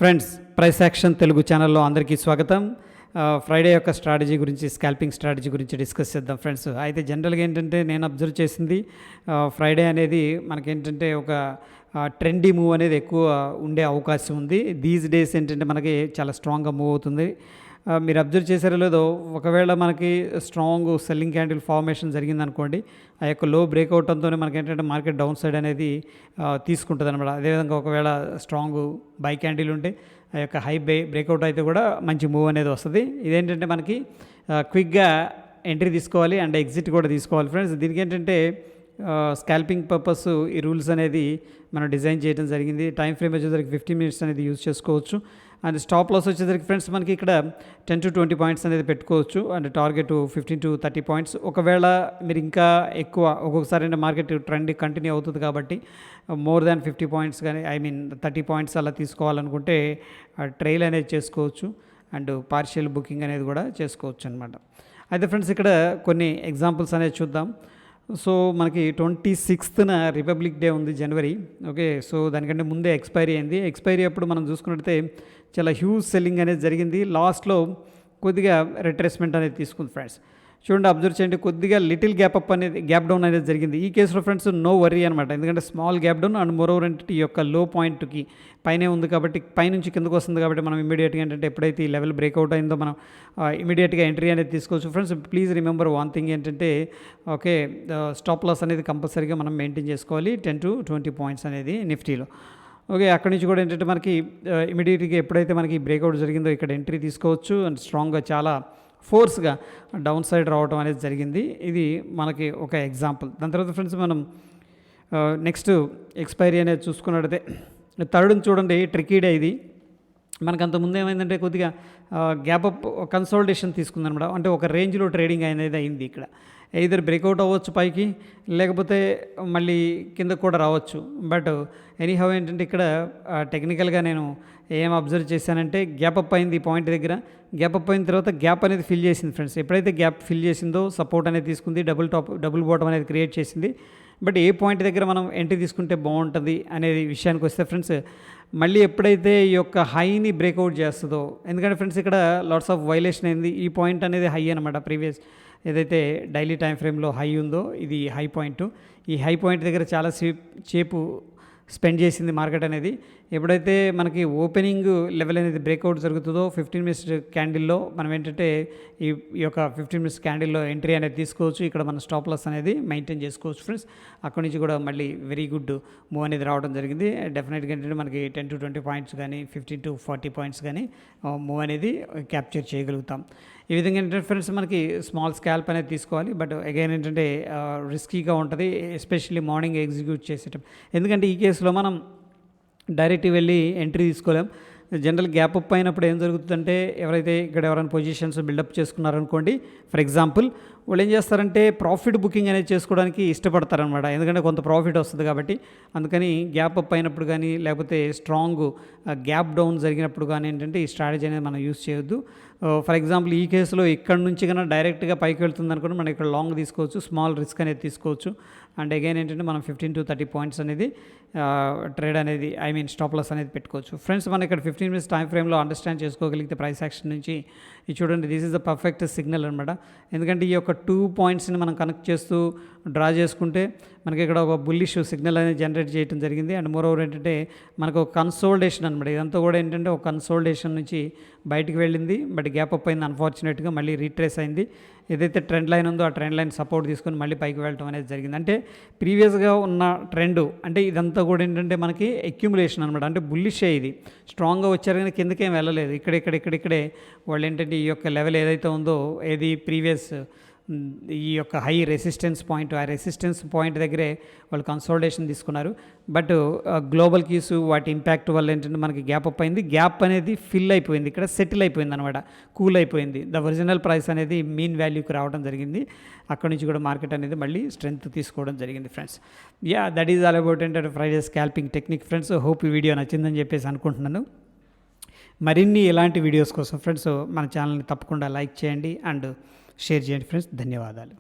Friends, price action Telugu ఛానల్లో అందరికీ స్వాగతం. ఫ్రైడే యొక్క స్ట్రాటజీ గురించి, స్కాల్పింగ్ స్ట్రాటజీ గురించి డిస్కస్ చేద్దాం ఫ్రెండ్స్. అయితే జనరల్గా ఏంటంటే నేను అబ్జర్వ్ చేసింది ఫ్రైడే అనేది మనకేంటంటే ఒక ట్రెండీ మూవ్ అనేది ఎక్కువ ఉండే అవకాశం ఉంది. దీస్ డేస్ ఏంటంటే మనకి చాలా స్ట్రాంగ్గా మూవ్ అవుతుంది. మీరు అబ్జర్వ్ చేశారో లేదో, ఒకవేళ మనకి స్ట్రాంగ్ సెల్లింగ్ క్యాండిల్ ఫార్మేషన్ జరిగిందనుకోండి, ఆ యొక్క లో బ్రేక్అవుట్ అంతోనే మనకి ఏంటంటే మార్కెట్ డౌన్ సైడ్ అనేది తీసుకుంటుంది అనమాట. అదేవిధంగా ఒకవేళ స్ట్రాంగ్ బై క్యాండిల్ ఉంటే ఆ యొక్క హై బ్రేక్అవుట్ అయితే కూడా మంచి మూవ్ అనేది వస్తుంది. ఇదేంటంటే మనకి క్విక్గా ఎంట్రీ తీసుకోవాలి అండ్ ఎగ్జిట్ కూడా తీసుకోవాలి ఫ్రెండ్స్. దీనికి ఏంటంటే స్కాల్పింగ్ పర్పస్ ఈ రూల్స్ అనేది మనం డిజైన్ చేయడం జరిగింది. టైం ఫ్రేమ్ వచ్చేసరికి 15 మినిట్స్ అనేది యూజ్ చేసుకోవచ్చు. అండ్ స్టాప్ లాస్ వచ్చేసరికి ఫ్రెండ్స్ మనకి ఇక్కడ 10 to 20 పాయింట్స్ అనేది పెట్టుకోవచ్చు. And target 15 to 30 points. ఒకవేళ మీరు ఇంకా ఎక్కువ ఒక్కొక్కసారి అంటే మార్కెట్ ట్రెండ్ కంటిన్యూ అవుతుంది కాబట్టి మోర్ దాన్ 50 పాయింట్స్ కానీ 30 పాయింట్స్ అలా తీసుకోవాలనుకుంటే ట్రైల్ అనేది చేసుకోవచ్చు అండ్ పార్షియల్ బుకింగ్ అనేది కూడా చేసుకోవచ్చు అనమాట. అయితే ఫ్రెండ్స్, ఇక్కడ కొన్ని ఎగ్జాంపుల్స్ అనేది చూద్దాం. సో మనకి 26న రిపబ్లిక్ డే ఉంది, జనవరి. ఓకే, సో దానికంటే ముందే ఎక్స్పైరీ అయింది. ఎక్స్పైరీ అప్పుడు మనం చూసుకున్నట్లయితే చాలా హ్యూజ్ సెల్లింగ్ అనేది జరిగింది. లాస్ట్లో కొద్దిగా రిట్రేస్మెంట్ అనేది తీసుకుంది ఫ్రెండ్స్. చూడండి, అబ్జర్వ్ చేయండి, కొద్దిగా లిటిల్ గ్యాప్ డౌన్ అనేది జరిగింది. ఈ కేసులో ఫ్రెండ్స్ నో వర్రీ అనమాట. ఎందుకంటే small gap down and moreover ఏంటంటే ఈ యొక్క లో పాయింట్కి పైనే ఉంది కాబట్టి, పైనుంచి కిందకు వస్తుంది కాబట్టి మనం ఇమీడియట్గా ఏంటంటే ఎప్పుడైతే ఈ లెవెల్ బ్రేక్అవుట్ అయిందో మనం ఇమీడియట్గా ఎంట్రీ అనేది తీసుకోవచ్చు friends. Please remember one thing ఏంటంటే, ఓకే, స్టాప్ లాస్ అనేది కంపల్సరీగా మనం మెయింటైన్ చేసుకోవాలి. 10 to 20 పాయింట్స్ అనేది నిఫ్టీలో. ఓకే, అక్కడి నుంచి కూడా ఏంటంటే మనకి ఇమీడియట్గా ఎప్పుడైతే మనకి బ్రేక్అవుట్ జరిగిందో ఇక్కడ ఎంట్రీ తీసుకోవచ్చు. అండ్ స్ట్రాంగ్గా చాలా ఫోర్స్గా డౌన్ సైడ్ రావడం అనేది జరిగింది. ఇది మనకి ఒక ఎగ్జాంపుల్. దాని తర్వాత ఫ్రెండ్స్, మనం నెక్స్ట్ ఎక్స్పైరీ అనేది చూసుకున్నట్టయితే థర్డ్ని చూడండి, ట్రికీ డే ఇది. మనకు అంతకుముందు ఏమైందంటే కొద్దిగా గ్యాప్ అప్ కన్సాలిడేషన్ తీసుకుందనమాట. అంటే ఒక రేంజ్లో ట్రేడింగ్ అనేది అయింది. ఇక్కడ ఎయిదర్ బ్రేక్అవుట్ అవ్వచ్చు పైకి, లేకపోతే మళ్ళీ కిందకు కూడా రావచ్చు. బట్ ఎనీహౌ ఏంటంటే ఇక్కడ టెక్నికల్గా నేను ఏం అబ్జర్వ్ చేశానంటే, గ్యాప్ అప్ అయింది ఈ పాయింట్ దగ్గర. గ్యాప్ అప్ అయిన తర్వాత గ్యాప్ అనేది ఫిల్ చేసింది ఫ్రెండ్స్. ఎప్పుడైతే గ్యాప్ ఫిల్ చేసిందో సపోర్ట్ అనేది తీసుకుంది, డబుల్ బాటమ్ అనేది క్రియేట్ చేసింది. బట్ ఏ పాయింట్ దగ్గర మనం ఎంట్రీ తీసుకుంటే బాగుంటుంది అనేది విషయానికి వస్తే ఫ్రెండ్స్, మళ్ళీ ఎప్పుడైతే ఈ యొక్క హైని బ్రేక్అవుట్ చేస్తుందో, ఎందుకంటే ఫ్రెండ్స్ ఇక్కడ లాట్స్ ఆఫ్ వైలేషన్ అయింది. ఈ పాయింట్ అనేది హై అనమాట. ప్రీవియస్ ఏదైతే డైలీ టైం ఫ్రేమ్లో హై ఉందో ఇది హై పాయింట్. ఈ హై పాయింట్ దగ్గర చాలా సేపు స్పెండ్ చేసింది మార్కెట్ అనేది. ఎప్పుడైతే మనకి ఓపెనింగ్ లెవెల్ అనేది బ్రేక్అవుట్ జరుగుతుందో 15 మినిట్స్ క్యాండిల్లో మనం ఏంటంటే ఈ యొక్క 15 మినిట్స్ క్యాండిల్లో ఎంట్రీ అనేది తీసుకోవచ్చు. ఇక్కడ మన స్టాప్ లాస్ అనేది మెయింటైన్ చేసుకోవచ్చు ఫ్రెండ్స్. అక్కడి నుంచి కూడా మళ్ళీ వెరీ గుడ్ మూవ్ అనేది రావడం జరిగింది. డెఫినెట్గా ఏంటంటే మనకి 10 to 20 పాయింట్స్ కానీ 15 to 40 పాయింట్స్ కానీ మూవ్ అనేది క్యాప్చర్ చేయగలుగుతాం. ఈ విధంగా ఏంటంటే ఫ్రెండ్స్ మనకి స్మాల్ స్కాల్ప్ అనేది తీసుకోవాలి. బట్ అగైన్ ఏంటంటే రిస్కీగా ఉంటుంది, ఎస్పెషల్లీ మార్నింగ్ ఎగ్జిక్యూట్ చేసేటప్పుడు. ఎందుకంటే ఈ కేసులో మనం డైరెక్ట్ వెళ్ళి ఎంట్రీ తీసుకోలేం. జనరల్ గ్యాప్ అప్ అయినప్పుడు ఏం జరుగుతుందంటే, ఎవరైనా పొజిషన్స్ బిల్డప్ చేసుకున్నారనుకోండి, ఫర్ ఎగ్జాంపుల్ వాళ్ళు ఏం చేస్తారంటే ప్రాఫిట్ బుకింగ్ అనేది చేసుకోవడానికి ఇష్టపడతారనమాట. ఎందుకంటే కొంత ప్రాఫిట్ వస్తుంది కాబట్టి. అందుకని గ్యాప్ అప్ అయినప్పుడు కానీ, లేకపోతే స్ట్రాంగ్ గ్యాప్ డౌన్ జరిగినప్పుడు కానీ ఏంటంటే ఈ స్ట్రాటజీ అనేది మనం యూస్ చేయొద్దు. ఫర్ ఎగ్జాంపుల్ ఈ కేసులో ఇక్కడ నుంచి కన్నా డైరెక్ట్గా పైకి వెళ్తుంది అనుకోండి, మనం ఇక్కడ లాంగ్ తీసుకోవచ్చు, స్మాల్ రిస్క్ అనేది తీసుకోవచ్చు. అండ్ అగైన్ ఏంటంటే మనం 15 to 30 పాయింట్స్ అనేది ట్రేడ్ అనేది స్టాప్ లాస్ అనేది పెట్టుకోవచ్చు ఫ్రెండ్స్. మనం ఇక్కడ 15 మినిట్స్ టైం ఫ్రేమ్లో అండర్స్టాండ్ చేసుకోగలిగితే ప్రైస్ యాక్షన్ నుంచి ఇది చూడండి, this is the perfect signal అనమాట. ఎందుకంటే ఈ యొక్క 2 పాయింట్స్ని మనం కనెక్ట్ చేస్తూ డ్రా చేసుకుంటే మనకి ఇక్కడ ఒక బుల్లిష్ సిగ్నల్ అనేది జనరేట్ చేయడం జరిగింది. అండ్ మోరోవర్ ఏంటంటే మనకు ఒక కన్సోల్డేషన్ అనమాట. ఇదంతా కూడా ఏంటంటే ఒక కన్సోల్డేషన్ నుంచి బయటికి వెళ్ళింది. బట్ గ్యాప్ అప్ అయింది, అన్ఫార్చునేట్గా మళ్ళీ రీట్రేస్ అయింది. ఏదైతే ట్రెండ్ లైన్ ఉందో ఆ ట్రెండ్ లైన్ సపోర్ట్ తీసుకొని మళ్ళీ పైకి వెళ్ళడం అనేది జరిగింది. అంటే ప్రీవియస్గా ఉన్న ట్రెండ్ అంటే ఇదంతా కూడా ఏంటంటే మనకి అక్యుములేషన్ అనమాట. అంటే బుల్లిష్ ఇది స్ట్రాంగ్గా వచ్చారు కానీ కిందకేం వెళ్ళలేదు. ఇక్కడే వాళ్ళు ఏంటంటే ఈ యొక్క లెవెల్ ఏదైతే ఉందో, ఏది ప్రీవియస్ ఈ యొక్క హై రెసిస్టెన్స్ పాయింట్, ఆ రెసిస్టెన్స్ పాయింట్ దగ్గరే వాళ్ళు కన్సోల్డేషన్ తీసుకున్నారు. బట్ గ్లోబల్ కీస్ వాటి ఇంపాక్ట్ వల్ల ఏంటంటే మనకి గ్యాప్ అప్ అయింది. గ్యాప్ అనేది ఫిల్ అయిపోయింది, ఇక్కడ సెటిల్ అయిపోయింది అనమాట, కూల్ అయిపోయింది. ద ఒరిజినల్ ప్రైస్ అనేది మీన్ వాల్యూకి రావడం జరిగింది. అక్కడి నుంచి కూడా మార్కెట్ అనేది మళ్ళీ స్ట్రెంత్ తీసుకోవడం జరిగింది friends. That is all about ఏంటంటే Friday scalping technique friends. Hope ఈ వీడియో నచ్చిందని చెప్పేసి అనుకుంటున్నాను. మరిన్ని ఇలాంటి వీడియోస్ కోసం ఫ్రెండ్స్ మన ఛానల్ని తప్పకుండా లైక్ చేయండి అండ్ షేర్ చేయండి ఫ్రెండ్స్. ధన్యవాదాలు.